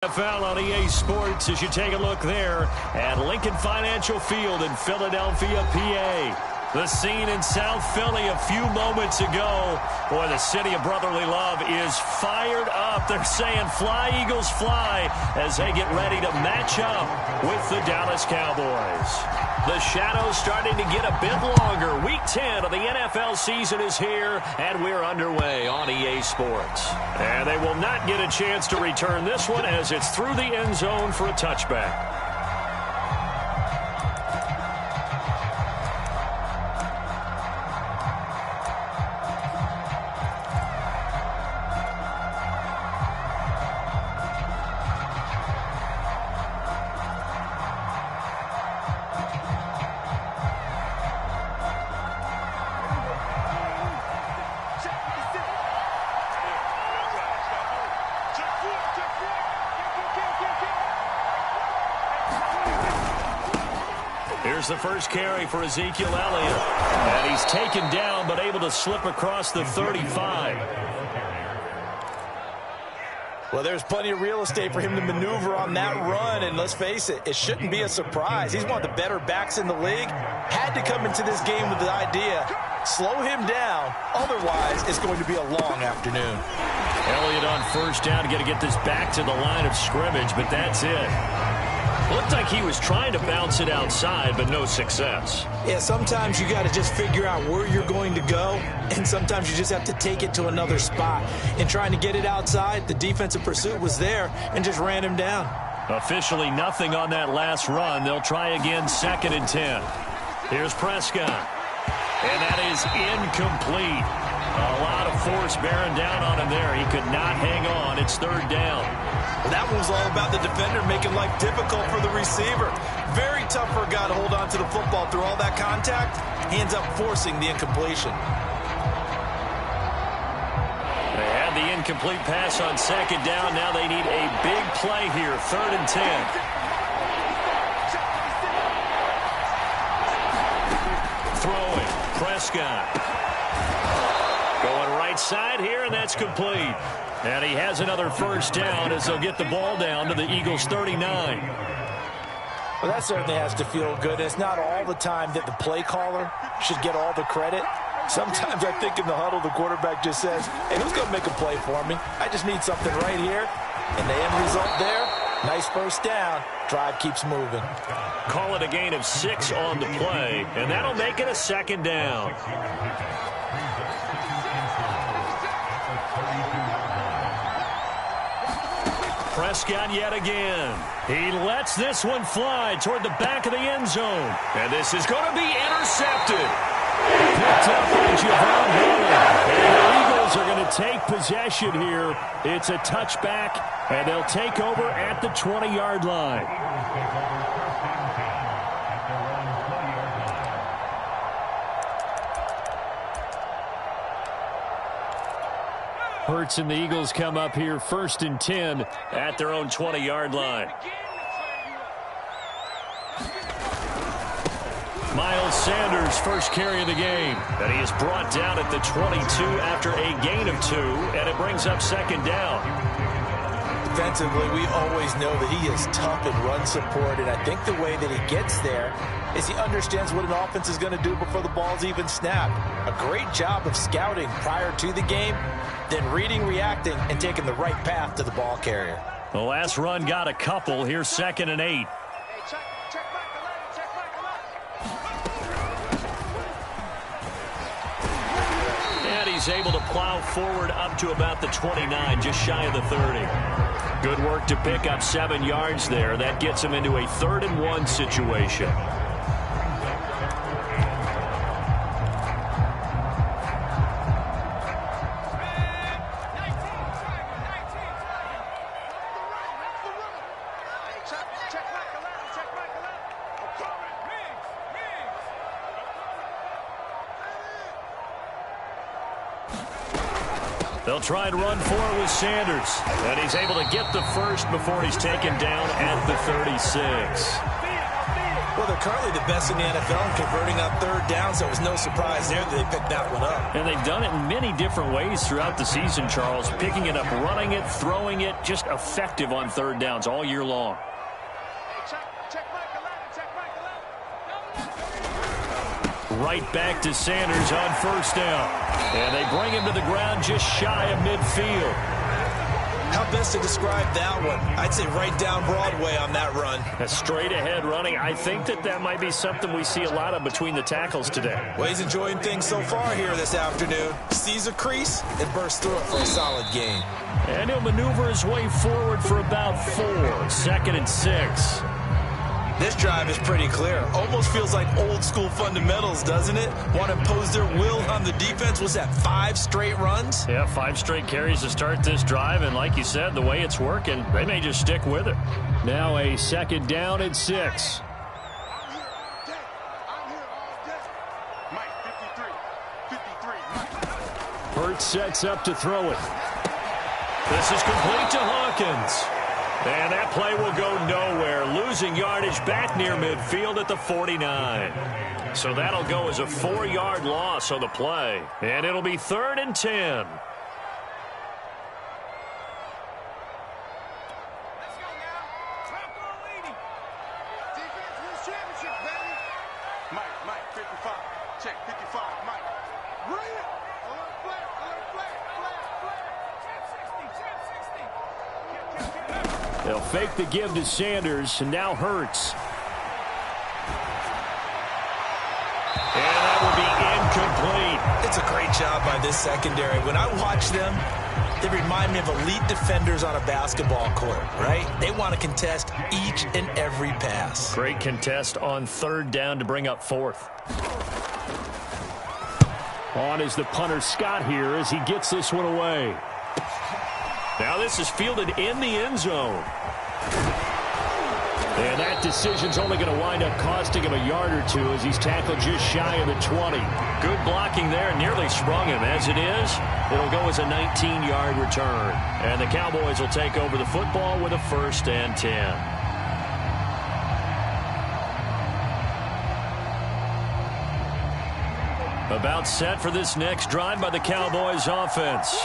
NFL on EA Sports as you take a look there at Lincoln Financial Field in Philadelphia, PA. The scene in South Philly a few moments ago. Boy, the city of brotherly love is fired up. They're saying fly, Eagles, fly as they get ready to match up with the Dallas Cowboys. The shadow's starting to get a bit longer. Week 10 of the NFL season is here, and we're underway on EA Sports. And they will not get a chance to return this one as it's through the end zone for a touchback. Here's the first carry for Ezekiel Elliott. And he's taken down but able to slip across the 35. Well, there's plenty of real estate for him to maneuver on that run. And let's face it, it shouldn't be a surprise. He's one of the better backs in the league. Had to come into this game with the idea, slow him down. Otherwise, it's going to be a long afternoon. Elliott on first down, got to get this back to the line of scrimmage, but that's it. Looked like he was trying to bounce it outside, but no success. Yeah, sometimes you got to just figure out where you're going to go, and sometimes you just have to take it to another spot. In trying to get it outside, the defensive pursuit was there and just ran him down. Officially nothing on that last run. They'll try again, 2nd and 10. Here's Prescott. And that is incomplete. A lot of force bearing down on him there. He could not hang on. It's 3rd down. Well, that one was all about the defender making life difficult for the receiver. Very tough for a guy to hold on to the football through all that contact. He ends up forcing the incompletion. They had the incomplete pass on 2nd down. Now they need a big play here. 3rd and 10. Throwing. Prescott. Going right side here, and that's complete. And he has another first down as they'll get the ball down to the Eagles' 39. Well, that certainly has to feel good. It's not all the time that the play caller should get all the credit. Sometimes I think in the huddle, the quarterback just says, hey, who's going to make a play for me? I just need something right here. And the end result there, nice first down. Drive keeps moving. Call it a gain of 6 on the play, and that'll make it a 2nd down. Prescott yet again. He lets this one fly toward the back of the end zone. And this is going to be intercepted. Picked up by Javon Holland. And the Eagles are going to take possession here. It's a touchback, and they'll take over at the 20-yard line. Hurts and the Eagles come up here 1st and 10 at their own 20-yard line. Miles Sanders, first carry of the game. And he is brought down at the 22 after a gain of 2, and it brings up 2nd down. Defensively, we always know that he is tough in run support, and I think the way that he gets there is he understands what an offense is going to do before the ball's even snapped. A great job of scouting prior to the game, then reading, reacting, and taking the right path to the ball carrier. The last run got a couple. Here's 2nd and 8. And he's able to plow forward up to about the 29, just shy of the 30. Good work to pick up 7 yards there. That gets him into a 3rd and 1 situation. They'll try and run for it with Sanders. And he's able to get the first before he's taken down at the 36. Well, they're currently the best in the NFL in converting on third down, so it was no surprise there that they picked that one up. And they've done it in many different ways throughout the season, Charles. Picking it up, running it, throwing it, just effective on third downs all year long. Right back to Sanders on first down. And they bring him to the ground just shy of midfield. How best to describe that one? I'd say right down Broadway on that run. A straight ahead running. I think that might be something we see a lot of between the tackles today. Well, he's enjoying things so far here this afternoon. Sees a crease and bursts through it for a solid gain. And he'll maneuver his way forward for about 4. 2nd and 6. This drive is pretty clear. Almost feels like old school fundamentals, doesn't it? Want to impose their will on the defense. Was that 5 straight runs? Yeah, 5 straight carries to start this drive. And like you said, the way it's working, they may just stick with it. Now a 2nd down and 6. Hurts sets up to throw it. This is complete to Hawkins. And that play will go nowhere. Losing yardage back near midfield at the 49. So that'll go as a 4-yard loss on the play. And it'll be 3rd and 10. Mike, 55. Check, 55. Mike. Bring it. Alert flag. They'll fake the give to Sanders, and now Hurts. And that will be incomplete. It's a great job by this secondary. When I watch them, they remind me of elite defenders on a basketball court, right? They want to contest each and every pass. Great contest on 3rd down to bring up 4th. On is the punter Scott here as he gets this one away. Now this is fielded in the end zone. And that decision's only going to wind up costing him a yard or 2 as he's tackled just shy of the 20. Good blocking there, nearly sprung him. As it is, it'll go as a 19-yard return. And the Cowboys will take over the football with a 1st and 10. About set for this next drive by the Cowboys offense.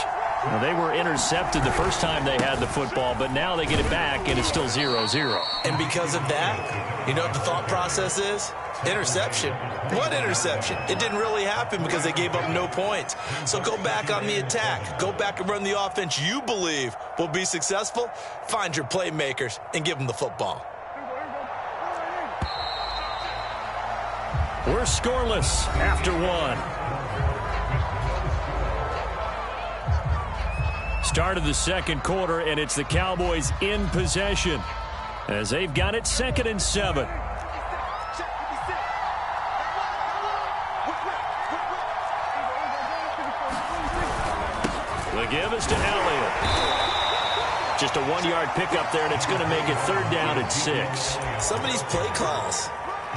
Well, they were intercepted the first time they had the football, but now they get it back, and it's still 0-0. And because of that, you know what the thought process is? Interception. What interception? It didn't really happen because they gave up no points. So go back on the attack. Go back and run the offense you believe will be successful. Find your playmakers and give them the football. We're scoreless after 1. Start of the 2nd quarter, and it's the Cowboys in possession as they've got it 2nd and 7. The give is to Elliott. Just a 1-yard pickup there, and it's going to make it 3rd down and 6. Some of these play calls,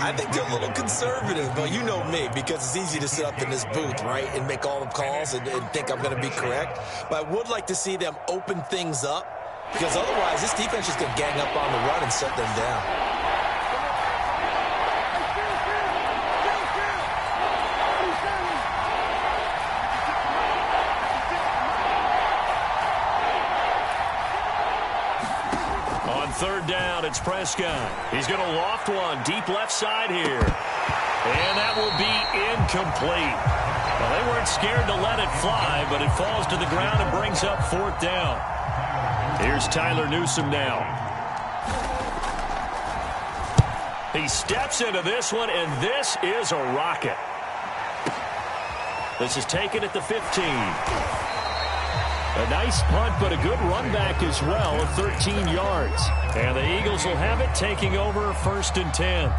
I think they're a little conservative, but you know me, because it's easy to sit up in this booth, right, and make all the calls and think I'm going to be correct. But I would like to see them open things up, because otherwise this defense is going to gang up on the run and shut them down. On 3rd down, it's Prescott. He's going to loft one deep left side here. And that will be incomplete. Well, they weren't scared to let it fly, but it falls to the ground and brings up 4th down. Here's Tyler Newsome now. He steps into this one, and this is a rocket. This is taken at the 15. A nice punt, but a good run back as well of 13 yards. And the Eagles will have it, taking over 1st and 10.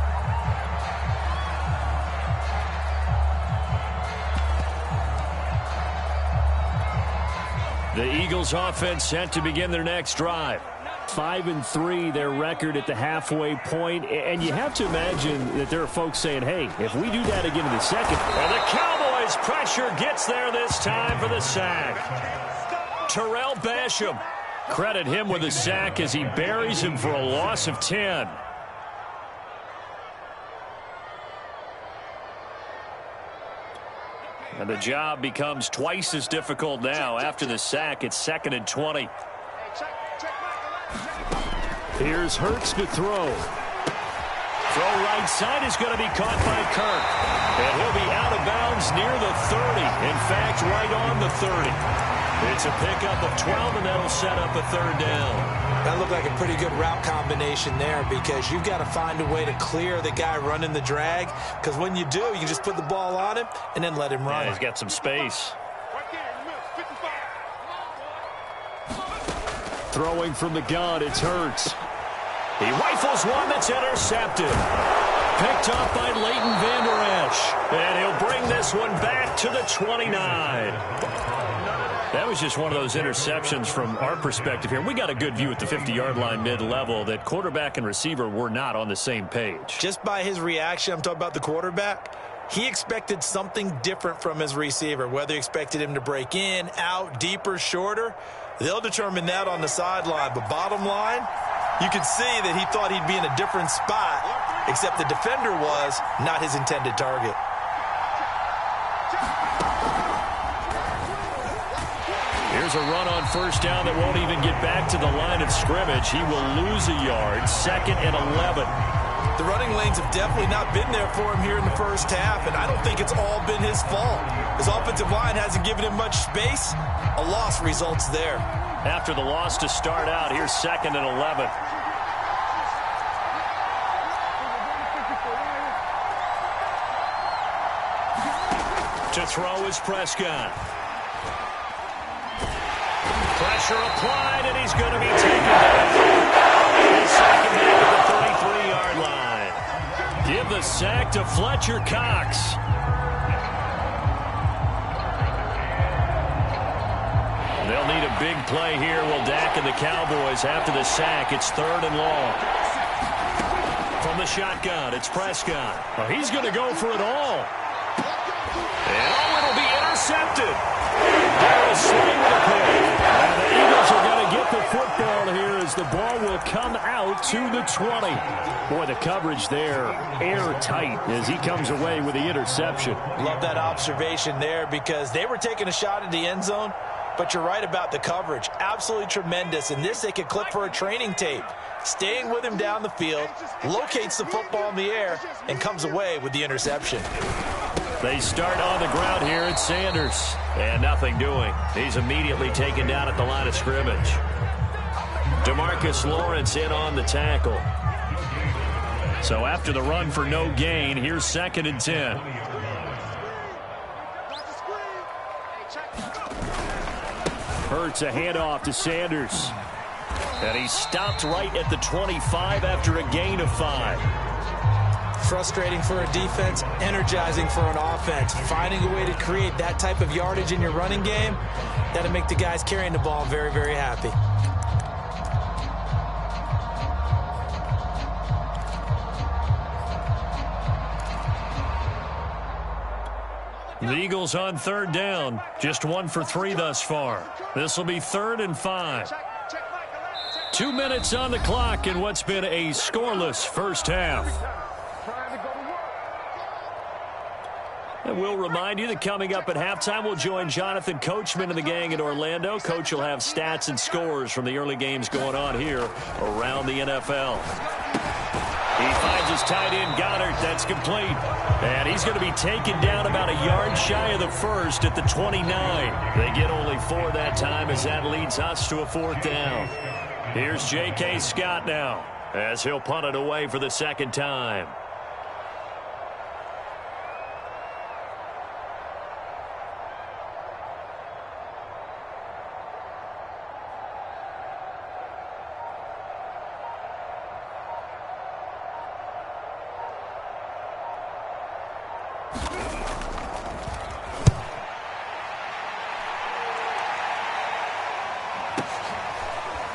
The Eagles offense set to begin their next drive. 5-3, their record at the halfway point. And you have to imagine that there are folks saying, hey, if we do that again in the 2nd. And the Cowboys pressure gets there this time for the sack. Terrell Basham. Credit him with a sack as he buries him for a loss of 10. And the job becomes twice as difficult now. After the sack, it's 2nd and 20. Here's Hurts to throw. Throw right side is going to be caught by Kirk. And he'll be out of bounds near the 30. In fact, right on the 30. It's a pickup of 12, and that'll set up a 3rd down. That looked like a pretty good route combination there, because you've got to find a way to clear the guy running the drag, because when you do, you can just put the ball on him and then let him run. Yeah, he's got some space. Throwing from the gun, it's Hurts. He rifles one that's intercepted. Picked up by Leighton Vander Esch. And he'll bring this one back to the 29. That was just one of those interceptions from our perspective here. We got a good view at the 50-yard line mid-level that quarterback and receiver were not on the same page. Just by his reaction, I'm talking about the quarterback, he expected something different from his receiver, whether he expected him to break in, out, deeper, shorter. They'll determine that on the sideline. But bottom line, you can see that he thought he'd be in a different spot, except the defender was not his intended target. Here's a run on 1st down that won't even get back to the line of scrimmage. He will lose a yard. 2nd and 11. The running lanes have definitely not been there for him here in the first half, and I don't think it's all been his fault. His offensive line hasn't given him much space. A loss results there. After the loss to start out, here's 2nd and 11. To throw is Prescott. Pressure applied, and he's going to be taken down. He's second down at the 33-yard line. Give the sack to Fletcher Cox. They'll need a big play here. Will Dak and the Cowboys after the sack. It's 3rd and long. From the shotgun, it's Prescott. Well, he's going to go for it all. And it'll be intercepted. They're a swing with a pick. And the Eagles are going to get the football here as the ball will come out to the 20. Boy, the coverage there airtight as he comes away with the interception. Love that observation there, because they were taking a shot at the end zone, but you're right about the coverage. Absolutely tremendous. And this they could clip for a training tape. Staying with him down the field, locates the football in the air, and comes away with the interception. They start on the ground here at Sanders. And nothing doing. He's immediately taken down at the line of scrimmage. DeMarcus Lawrence in on the tackle. So after the run for no gain, here's 2nd and 10. Hurts a handoff to Sanders. And he stopped right at the 25 after a gain of 5. Frustrating for a defense, energizing for an offense. Finding a way to create that type of yardage in your running game, that'll make the guys carrying the ball very, very happy. The Eagles on 3rd down. Just 1 for 3 thus far. This will be 3rd and 5. 2 minutes on the clock in what's been a scoreless first half. And we'll remind you that coming up at halftime, we'll join Jonathan Coachman and the gang in Orlando. Coach will have stats and scores from the early games going on here around the NFL. He finds his tight end, Goddard. That's complete. And he's going to be taken down about a yard shy of the first at the 29. They get only 4 that time as that leads us to a 4th down. Here's J.K. Scott now as he'll punt it away for the 2nd time.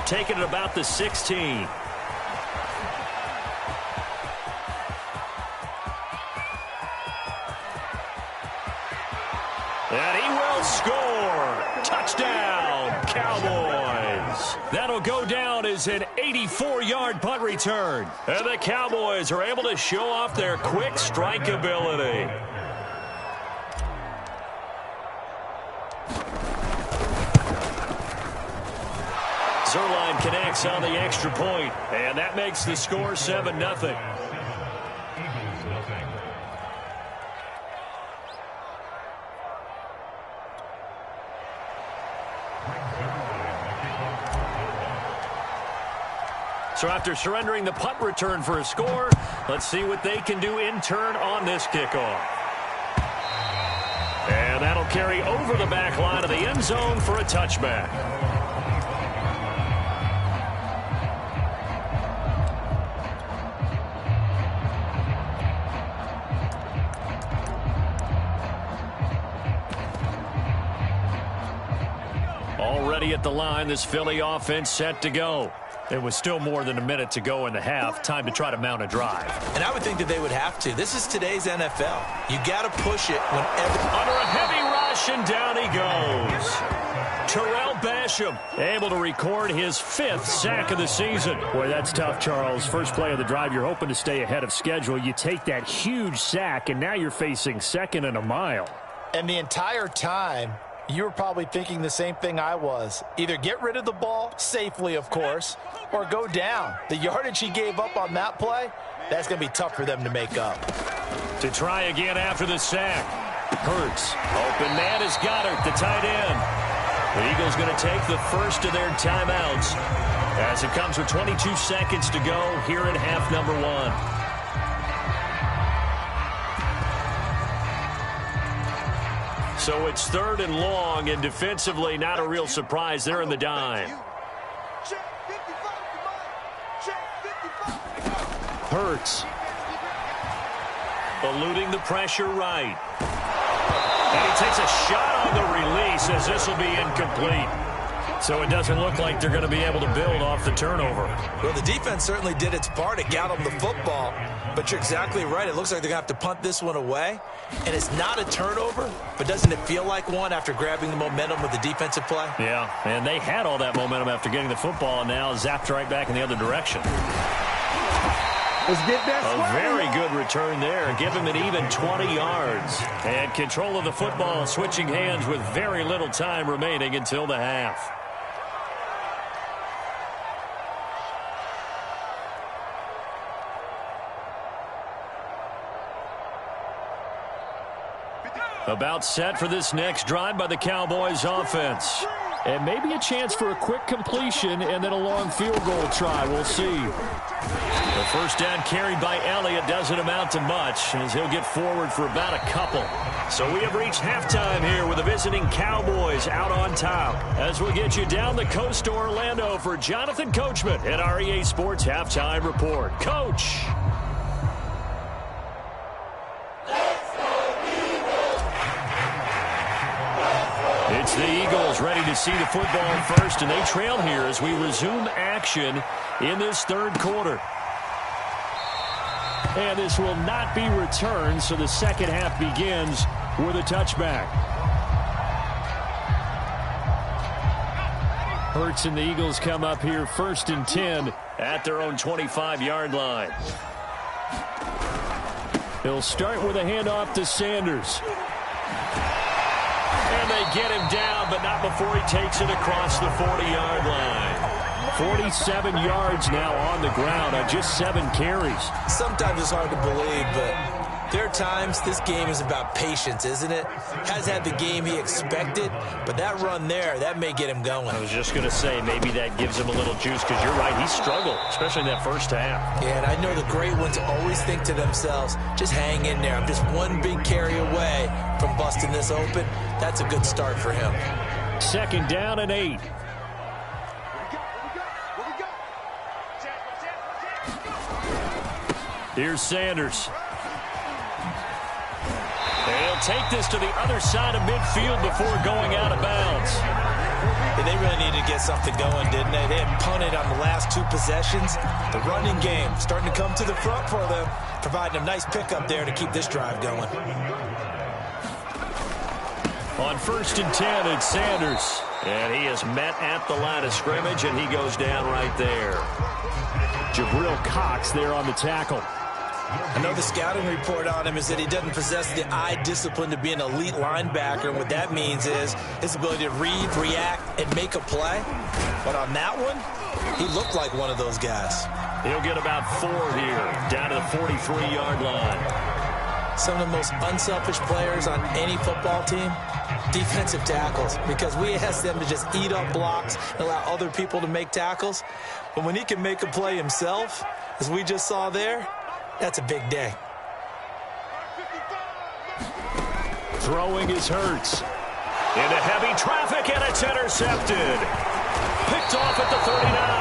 Taking it about the 16. And he will score. Touchdown, Cowboys. That'll go down as an 84-yard punt return. And the Cowboys are able to show off their quick strike ability. connects on the extra point, and that makes the score 7-0. So after surrendering the punt return for a score, let's see what they can do in turn on this kickoff. And that'll carry over the back line of the end zone for a touchback. Already at the line, this Philly offense set to go. It was still more than a minute to go in the half. Time to try to mount a drive. And I would think that they would have to. This is today's NFL. You got to push it whenever. Under a heavy rush, and down he goes. Terrell Basham able to record his 5th sack of the season. Boy, that's tough, Charles. First play of the drive, you're hoping to stay ahead of schedule. You take that huge sack, and now you're facing 2nd and a mile. And the entire time, you were probably thinking the same thing I was. Either get rid of the ball, safely of course, or go down. The yardage he gave up on that play, that's going to be tough for them to make up. To try again after the sack. Hurts. Open man is Goddard, the tight end. The Eagles going to take the first of their timeouts as it comes with 22 seconds to go here in half number 1. So it's 3rd and long, and defensively not a real surprise. They're in the dime. Hurts. Eluding the pressure right. And he takes a shot on the release as this will be incomplete. So it doesn't look like they're going to be able to build off the turnover. Well, the defense certainly did its part. It got them the football. But you're exactly right. It looks like they're going to have to punt this one away. And it's not a turnover, but doesn't it feel like one after grabbing the momentum with the defensive play? Yeah, and they had all that momentum after getting the football, and now zapped right back in the other direction. Let's get that A very good return there. Give him an even 20 yards. And control of the football, switching hands with very little time remaining until the half. About set for this next drive by the Cowboys offense. And maybe a chance for a quick completion and then a long field goal try. We'll see. The first down carried by Elliott doesn't amount to much as he'll get forward for about a couple. So we have reached halftime here with the visiting Cowboys out on top. As we get you down the coast to Orlando for Jonathan Coachman at our EA Sports Halftime Report. Coach. It's the Eagles ready to see the football first, and they trail here as we resume action in this 3rd quarter. And this will not be returned, so the second half begins with a touchback. Hurts and the Eagles come up here 1st and 10 at their own 25-yard line. They'll start with a handoff to Sanders. And they get him down, but not before he takes it across the 40-yard line. 47 yards now on the ground on just 7 carries. Sometimes it's hard to believe, but there are times this game is about patience, isn't it? Has had the game he expected, but that run there, that may get him going. I was just going to say, maybe that gives him a little juice, because you're right, he struggled, especially in that first half. Yeah, and I know the great ones always think to themselves, just hang in there. I'm just one big carry away from busting this open. That's a good start for him. 2nd down and 8. Here's Sanders. And he'll take this to the other side of midfield before going out of bounds. Yeah, they really needed to get something going, didn't they? They had punted on the last 2 possessions. The running game starting to come to the front for them, providing a nice pickup there to keep this drive going. On 1st and 10, it's Sanders. And he is met at the line of scrimmage, and he goes down right there. Jabril Cox there on the tackle. I know the scouting report on him is that he doesn't possess the eye discipline to be an elite linebacker. What that means is his ability to read, react, and make a play. But on that one, He looked like one of those guys. He'll get about 4 here, down to the 43-yard line. Some of the most unselfish players on any football team, defensive tackles, because we ask them to just eat up blocks and allow other people to make tackles. But when he can make a play himself, as we just saw there, that's a big day. Throwing is Hurts. Into heavy traffic, and it's intercepted. Picked off at the 39.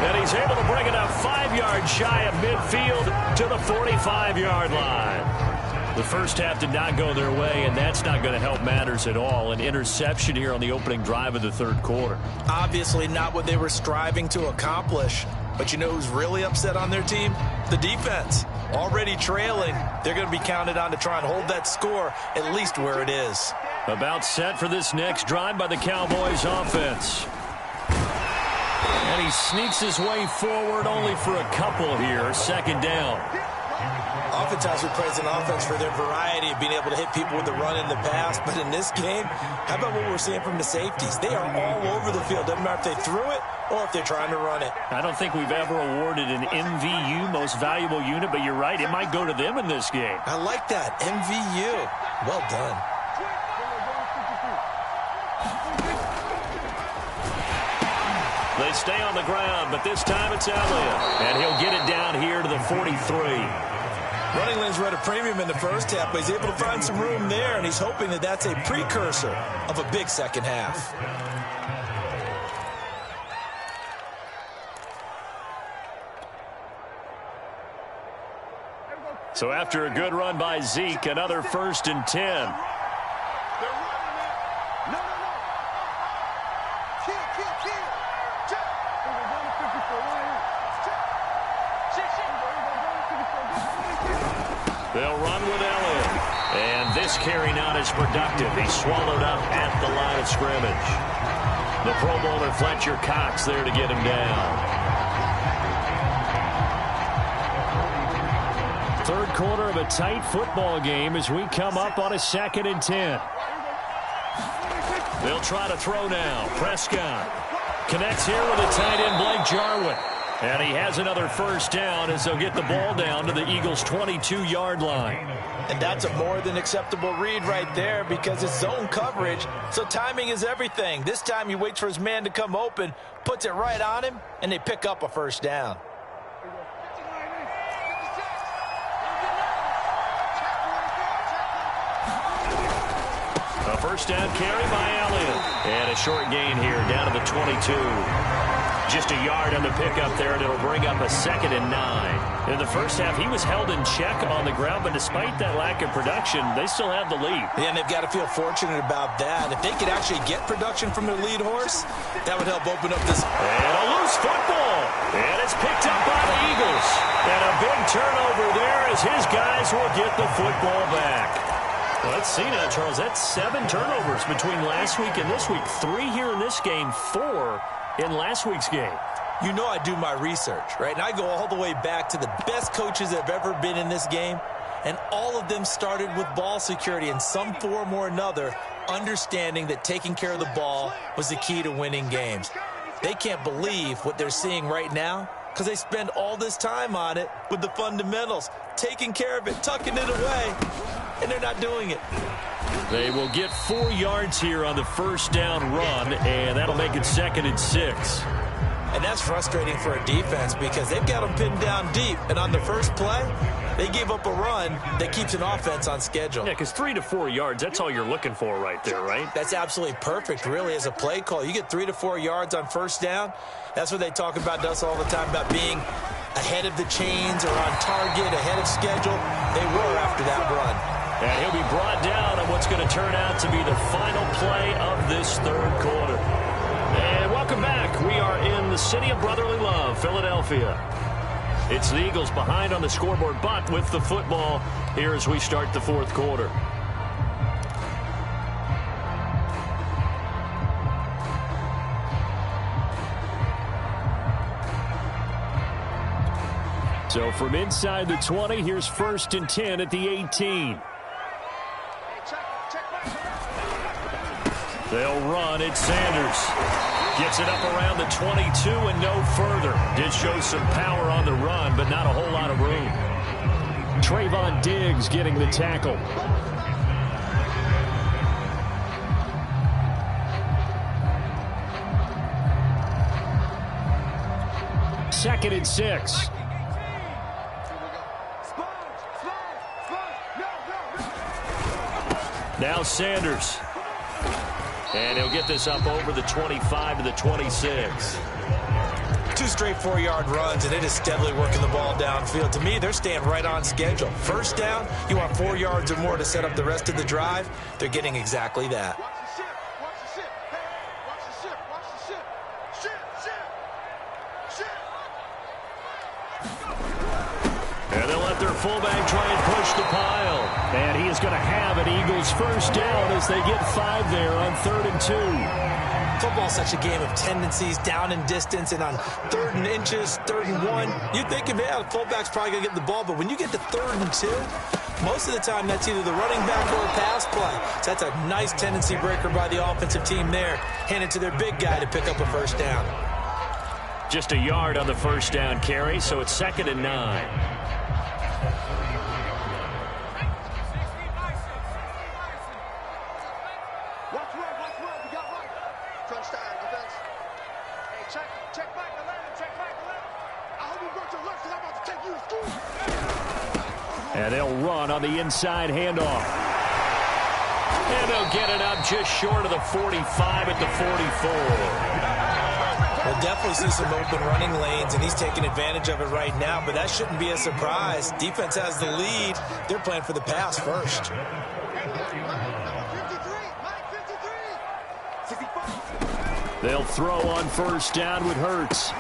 And he's able to bring it up 5 yards shy of midfield to the 45-yard line. The first half did not go their way, and that's not going to help matters at all. An interception here on the opening drive of the third quarter. Obviously not what they were striving to accomplish. But you know who's really upset on their team? The defense. Already trailing. They're going to be counted on to try and hold that score at least where it is. About set for this next drive by the Cowboys offense. And he sneaks his way forward only for a couple here. Second down. Oftentimes we praise an offense for their variety of being able to hit people with the run in the pass. But in this game, how about what we're seeing from the safeties? They are all over the field. Doesn't matter if they threw it or if they're trying to run it. I don't think we've ever awarded an MVU, most valuable unit, but you're right. It might go to them in this game. I like that. MVU. Well done. They stay on the ground, but this time it's Elliott. And he'll get it down here to the 43. Running lanes were at a premium in the first half, but he's able to find some room there, and he's hoping that that's a precursor of a big second half. So after a good run by Zeke, another 1st and 10. They'll run with Elliott. And this carry not as productive. He's swallowed up at the line of scrimmage. The Pro Bowler Fletcher Cox there to get him down. Third quarter of a tight football game as we come up on a 2nd and 10. They'll try to throw now. Prescott connects here with the tight end Blake Jarwin. And he has another first down as they'll get the ball down to the Eagles' 22-yard line. And that's a more than acceptable read right there because it's zone coverage, so timing is everything. This time he waits for his man to come open, puts it right on him, and they pick up a first down. A first down carry by Elliott. And a short gain here down to the 22. Just a yard on the pickup there, and it'll bring up a 2nd and 9. In the first half, he was held in check on the ground, but despite that lack of production, they still have the lead. Yeah, and they've got to feel fortunate about that. If they could actually get production from their lead horse, that would help open up this. And a loose football. And it's picked up by the Eagles. And a big turnover there as his guys will get the football back. Well, let's see now, Charles. That's 7 turnovers between last week and this week. 3 here in this game, 4 in last week's game. You know I do my research, right? And I go all the way back to the best coaches that have ever been in this game, and all of them started with ball security in some form or another, understanding that taking care of the ball was the key to winning games. They can't believe what they're seeing right now because they spend all this time on it with the fundamentals, taking care of it, tucking it away, and they're not doing it. They will get 4 yards here on the first down run, and that'll make it 2nd and 6. And that's frustrating for a defense because they've got them pinned down deep, and on the first play, they gave up a run that keeps an offense on schedule. Yeah, because 3 to 4 yards, that's all you're looking for right there, right? That's absolutely perfect, really, as a play call. You get 3 to 4 yards on first down. That's what they talk about to us all the time, about being ahead of the chains or on target, ahead of schedule. They were after that run. And he'll be brought down on what's going to turn out to be the final play of this third quarter. And welcome back. We are in the city of brotherly love, Philadelphia. It's the Eagles behind on the scoreboard, but with the football here as we start the fourth quarter. So from inside the 20, here's 1st and 10 at the 18. They'll run. It's Sanders. Gets it up around the 22 and no further. Did show some power on the run, but not a whole lot of room. Trayvon Diggs getting the tackle. Second and 6. Now Sanders. And he'll get this up over the 25 to the 26. 2 straight 4-yard runs, and it is steadily working the ball downfield. To me, they're staying right on schedule. First down, you want 4 yards or more to set up the rest of the drive. They're getting exactly that. Watch the ship. Watch the ship. Hey, watch the ship. Watch the ship. Ship. And they'll let their fullback try and push the pile. And he is going to have an Eagles first down as they get 5 there on 3rd and 2. Football's such a game of tendencies, down and distance, and on 3rd and inches, 3rd and 1, you think, the fullback's probably going to get the ball, but when you get to 3rd and 2, most of the time that's either the running back or a pass play. So that's a nice tendency breaker by the offensive team there. Hand it to their big guy to pick up a first down. Just a yard on the first down carry, so it's 2nd and 9. And they'll run on the inside handoff. And they'll get it up just short of the 45 at the 44. We'll definitely see some open running lanes, and he's taking advantage of it right now, but that shouldn't be a surprise. Defense has the lead. They're playing for the pass first. They'll throw on first down with Hurts.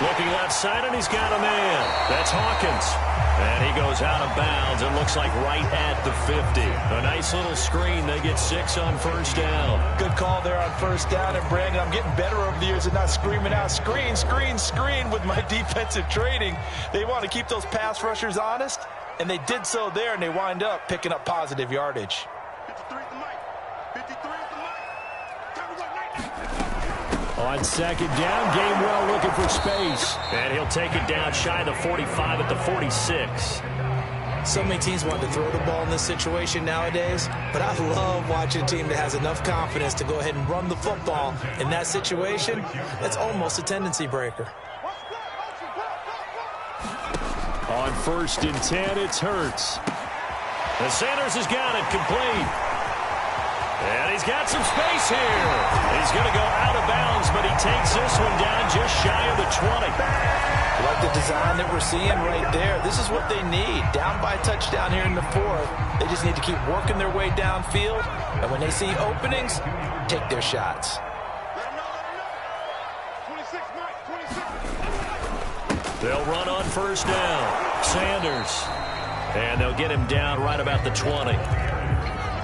Looking left side, and he's got a man. That's Hawkins. And he goes out of bounds. It looks like right at the 50. A nice little screen. They get 6 on first down. Good call there on first down. And, Brandon, I'm getting better over the years at not screaming out, screen, screen, screen with my defensive training. They want to keep those pass rushers honest, and they did so there, and they wind up picking up positive yardage. 53 at the mic. 53 at the mic. On 2nd down, Gainwell looking for space. And he'll take it down shy of the 45 at the 46. So many teams want to throw the ball in this situation nowadays, but I love watching a team that has enough confidence to go ahead and run the football. In that situation, that's almost a tendency breaker. On 1st and 10, it's Hurts. And Sanders has got it complete. And he's got some space here. He's going to go out of bounds, but he takes this one down just shy of the 20. Like the design that we're seeing right there. This is what they need. Down by a touchdown here in the 4th. They just need to keep working their way downfield. And when they see openings, take their shots. 26, Mike. 26. They'll run on first down. Sanders. And they'll get him down right about the 20.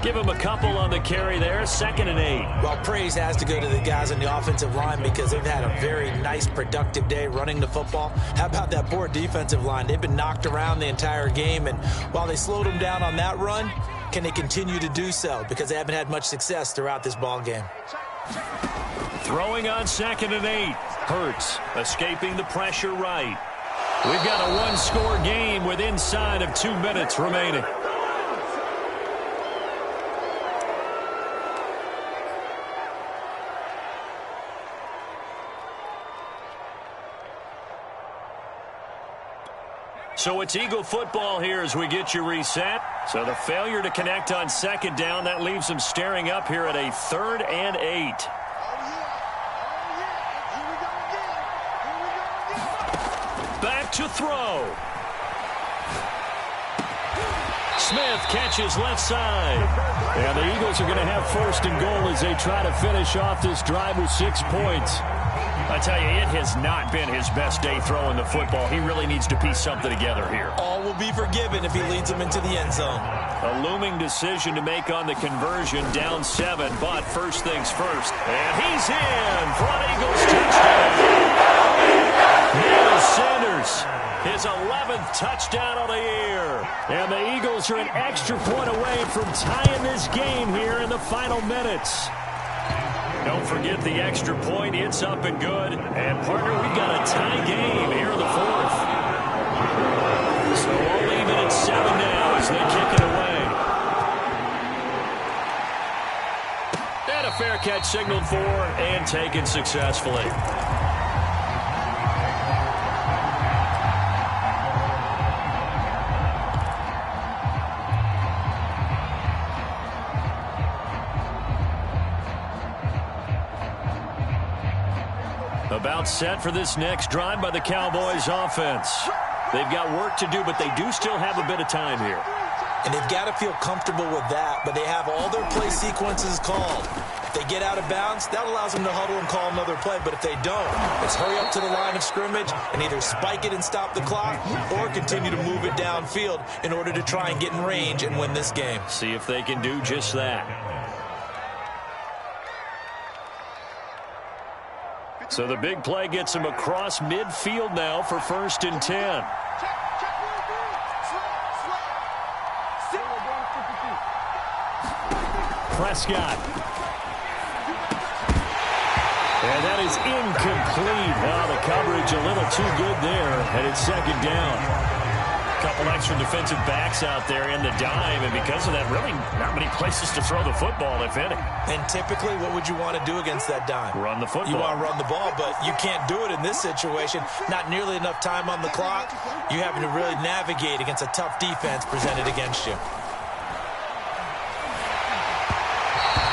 Give him a couple on the carry there. 2nd and 8. Well, praise has to go to the guys on the offensive line because they've had a very nice, productive day running the football. How about that poor defensive line? They've been knocked around the entire game, and while they slowed them down on that run, can they continue to do so? Because they haven't had much success throughout this ball game. Throwing on 2nd and 8. Hurts escaping the pressure right. We've got a one-score game with inside of 2 minutes remaining. So it's Eagle football here as we get you reset. So the failure to connect on 2nd down, that leaves them staring up here at a 3rd and 8. Back to throw. Smith catches left side. And the Eagles are going to have 1st and goal as they try to finish off this drive with 6 points. I tell you, it has not been his best day throwing the football. He really needs to piece something together here. All will be forgiven if he leads them into the end zone. A looming decision to make on the conversion, down 7, but first things first. And he's in for an Eagles touchdown. Miles Sanders, his 11th touchdown on the year. And the Eagles are an extra point away from tying this game here in the final minutes. Don't forget the extra point. It's up and good. And, partner, we've got a tie game here in the fourth. So all even at 7 now as they kick it away. And a fair catch signaled for and taken successfully. About set for this next drive by the Cowboys offense. They've got work to do, but they do still have a bit of time here. And they've got to feel comfortable with that, but they have all their play sequences called. If they get out of bounds, that allows them to huddle and call another play, but if they don't, it's hurry up to the line of scrimmage and either spike it and stop the clock or continue to move it downfield in order to try and get in range and win this game. See if they can do just that. So the big play gets him across midfield now for 1st and 10. Prescott. And that is incomplete. Wow, the coverage a little too good there, and it's 2nd down. A couple extra defensive backs out there in the dime, and because of that, really not many places to throw the football, if any. And typically, what would you want to do against that dime? Run the football. You want to run the ball, but you can't do it in this situation. Not nearly enough time on the clock. You having to really navigate against a tough defense presented against you.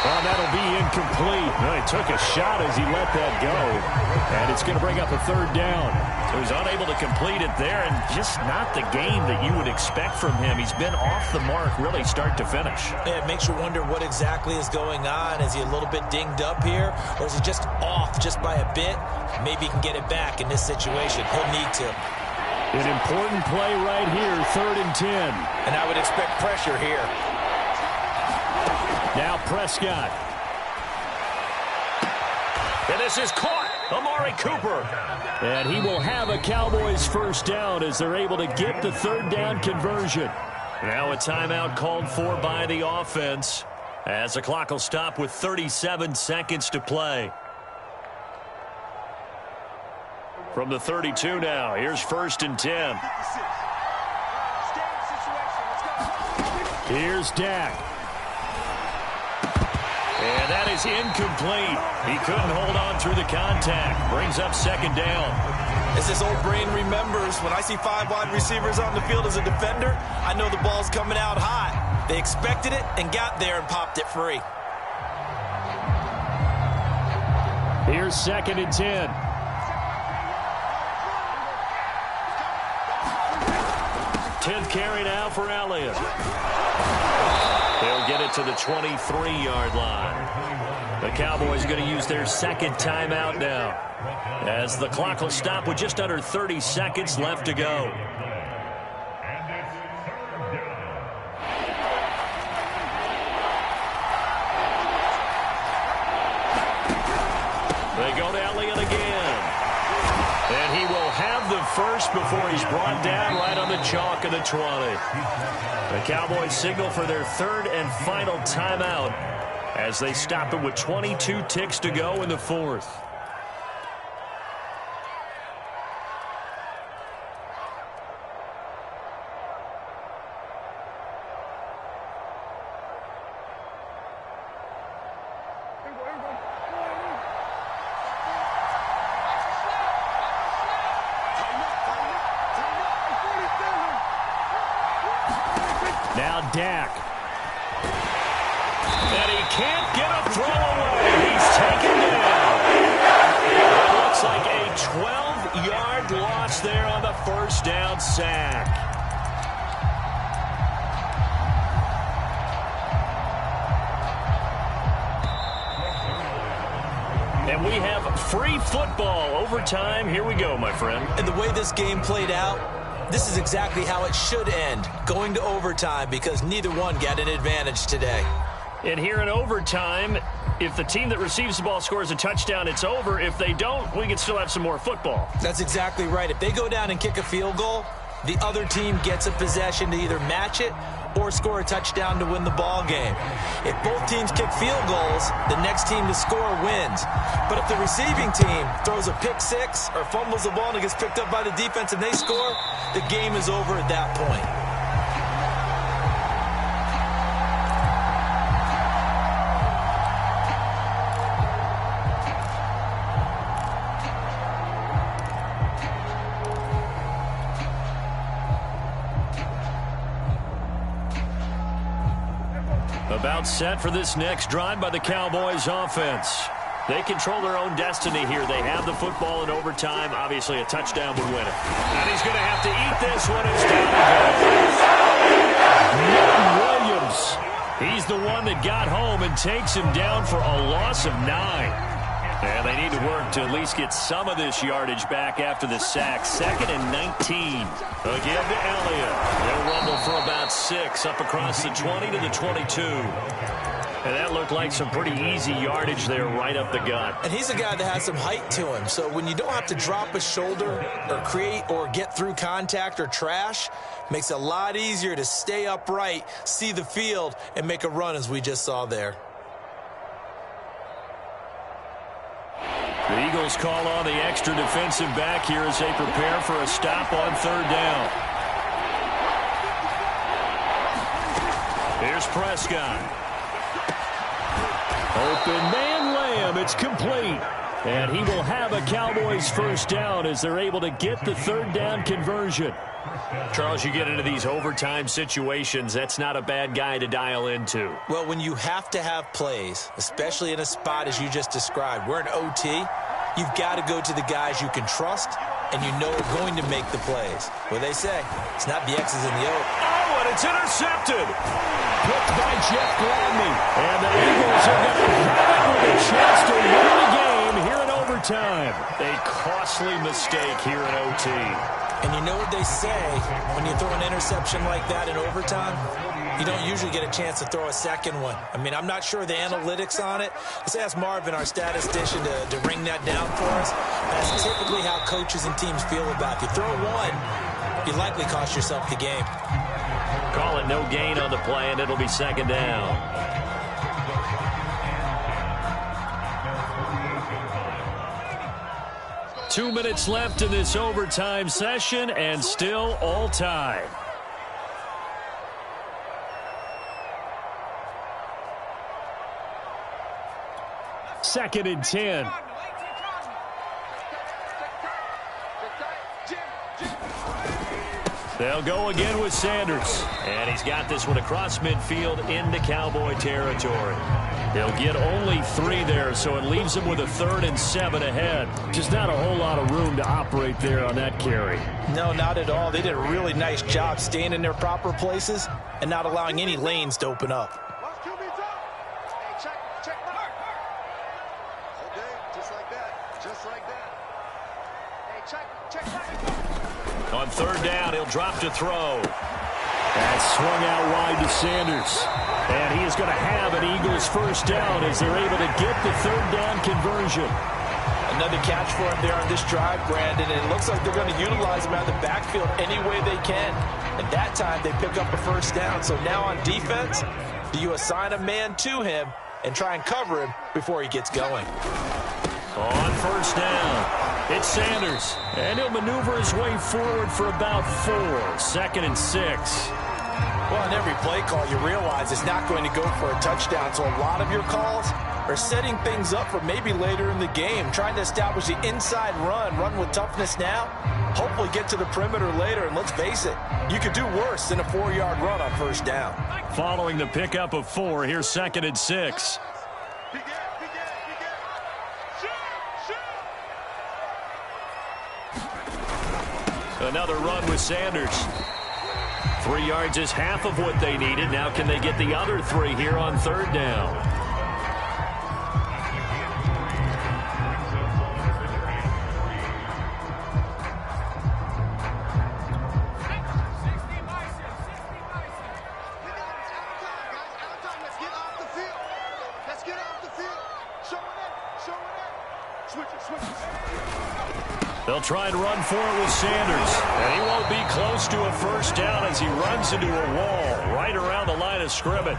Well, that'll be incomplete. Well, he took a shot as he let that go. And it's going to bring up a 3rd down. So he's unable to complete it there, and just not the game that you would expect from him. He's been off the mark really start to finish. Yeah, it makes you wonder what exactly is going on. Is he a little bit dinged up here, or is he just off just by a bit? Maybe he can get it back in this situation. He'll need to. An important play right here, 3rd and 10. And I would expect pressure here. Now Prescott. And this is caught. Amari Cooper. And he will have a Cowboys 1st down as they're able to get the 3rd down conversion. Now a timeout called for by the offense as the clock will stop with 37 seconds to play. From the 32 now, here's 1st and 10. Here's Dak. And that is incomplete. He couldn't hold on through the contact. Brings up 2nd down. As this old brain remembers, when I see 5 wide receivers on the field as a defender, I know the ball's coming out hot. They expected it and got there and popped it free. Here's 2nd and 10. Tenth carry now for Elliott. They'll get it to the 23-yard line. The Cowboys are going to use their 2nd timeout now, as the clock will stop with just under 30 seconds left to go. They go to Elliott again. And he will have the first before he's brought down right on the chalk of the 20. The Cowboys signal for their 3rd and final timeout as they stop it with 22 ticks to go in the 4th. Now Dak. And he can't get a throw away. He's taken down. It looks like a 12-yard loss there on the 1st down sack. And we have free football overtime. Here we go, my friend. And the way this game played out, this is exactly how it should end, going to overtime, because neither one got an advantage today. And here in overtime, if the team that receives the ball scores a touchdown, it's over. If they don't, we can still have some more football. That's exactly right. If they go down and kick a field goal, the other team gets a possession to either match it or score a touchdown to win the ball game. If both teams kick field goals, the next team to score wins. But if the receiving team throws a pick six or fumbles the ball and it gets picked up by the defense and they score, the game is over at that point. About set for this next drive by the Cowboys offense. They control their own destiny here. They have the football in overtime. Obviously, a touchdown would win it. And he's going to have to eat this one. It's down again. Williams. He's the one that got home and takes him down for a loss of 9. And they need to work to at least get some of this yardage back after the sack. 2nd and 19. Again to Elliott. They'll rumble for about 6 up across the 20 to the 22. And that looked like some pretty easy yardage there right up the gut. And he's a guy that has some height to him. So when you don't have to drop a shoulder or create or get through contact or trash, makes it a lot easier to stay upright, see the field, and make a run as we just saw there. The Eagles call on the extra defensive back here as they prepare for a stop on 3rd down. Here's Prescott. Open man Lamb. It's complete. And he will have a Cowboys 1st down as they're able to get the 3rd down conversion. Charles, you get into these overtime situations, that's not a bad guy to dial into. Well, when you have to have plays, especially in a spot as you just described, we're in OT, you've got to go to the guys you can trust and you know are going to make the plays. What they say, it's not the X's and the O's. Oh, and it's intercepted. Picked by Jeff Gladney. And the Eagles are going to have it with a chance to win the game here in overtime. A costly mistake here in OT. And you know what they say, when you throw an interception like that in overtime, you don't usually get a chance to throw a second one. I mean, I'm not sure the analytics on it. Let's ask Marvin, our statistician, to ring that down for us. That's typically how coaches and teams feel about it. If you throw one, you likely cost yourself the game. Call it no gain on the play, and it'll be 2nd down. Two minutes left in this overtime session, and still all tied. Second and 10. They'll go again with Sanders. And he's got this one across midfield into Cowboy territory. They'll get only 3 there, so it leaves them with a 3rd and 7 ahead. Just not a whole lot of room to operate there on that carry. No, not at all. They did a really nice job staying in their proper places and not allowing any lanes to open up. On 3rd down, he'll drop to throw. And swung out wide to Sanders. And he is going to have an Eagles 1st down as they're able to get the 3rd down conversion. Another catch for him there on this drive, Brandon, and it looks like they're going to utilize him out of the backfield any way they can. And that time, they pick up a 1st down. So now on defense, do you assign a man to him and try and cover him before he gets going? On 1st down. It's Sanders, and he'll maneuver his way forward for about 4. 2nd and 6. Well, on every play call, you realize it's not going to go for a touchdown, so a lot of your calls are setting things up for maybe later in the game, trying to establish the inside run with toughness now, hopefully get to the perimeter later, and let's face it, you could do worse than a 4-yard run on 1st down. Following the pickup of 4, here's 2nd and 6. Another run with Sanders. 3 yards is half of what they needed. Now can they get the other 3 here on 3rd down? They'll try and run for it with Sanders. And he won't be close to a first down as he runs into a wall right around the line of scrimmage.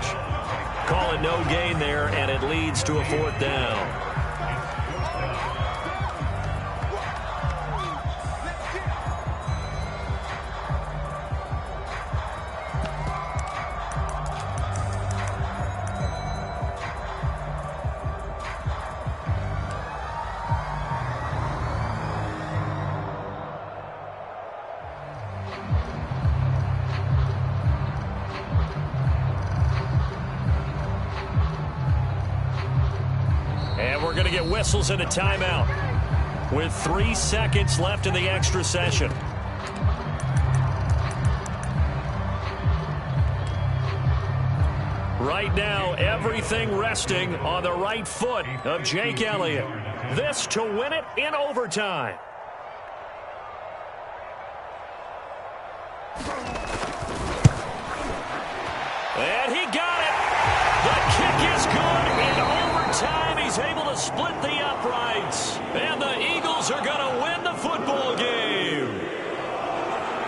Call it no gain there, and it leads to a 4th down. We're going to get whistles and a timeout with 3 seconds left in the extra session. Right now, everything resting on the right foot of Jake Elliott. This to win it in overtime. And he got it. The kick is good in overtime. He's able to split the uprights. And the Eagles are going to win the football game.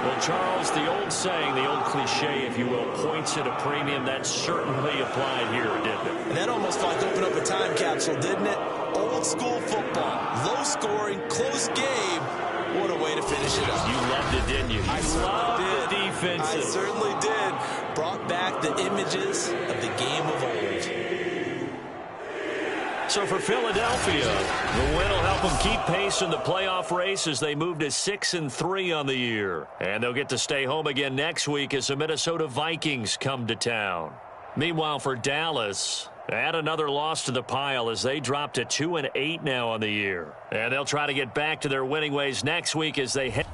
Well, Charles, the old saying, the old cliche, if you will, points at a premium, that certainly applied here, didn't it? And that almost like opened up a time capsule, didn't it? Old school football, low scoring, close game. What a way to finish it up. You loved it, didn't you? I loved did. The defensive. I certainly did. Brought back the images of the game of old. So for Philadelphia, the win will help them keep pace in the playoff race as they move to 6-3 on the year. And they'll get to stay home again next week as the Minnesota Vikings come to town. Meanwhile, for Dallas, add another loss to the pile as they drop to 2-8 now on the year. And they'll try to get back to their winning ways next week as they head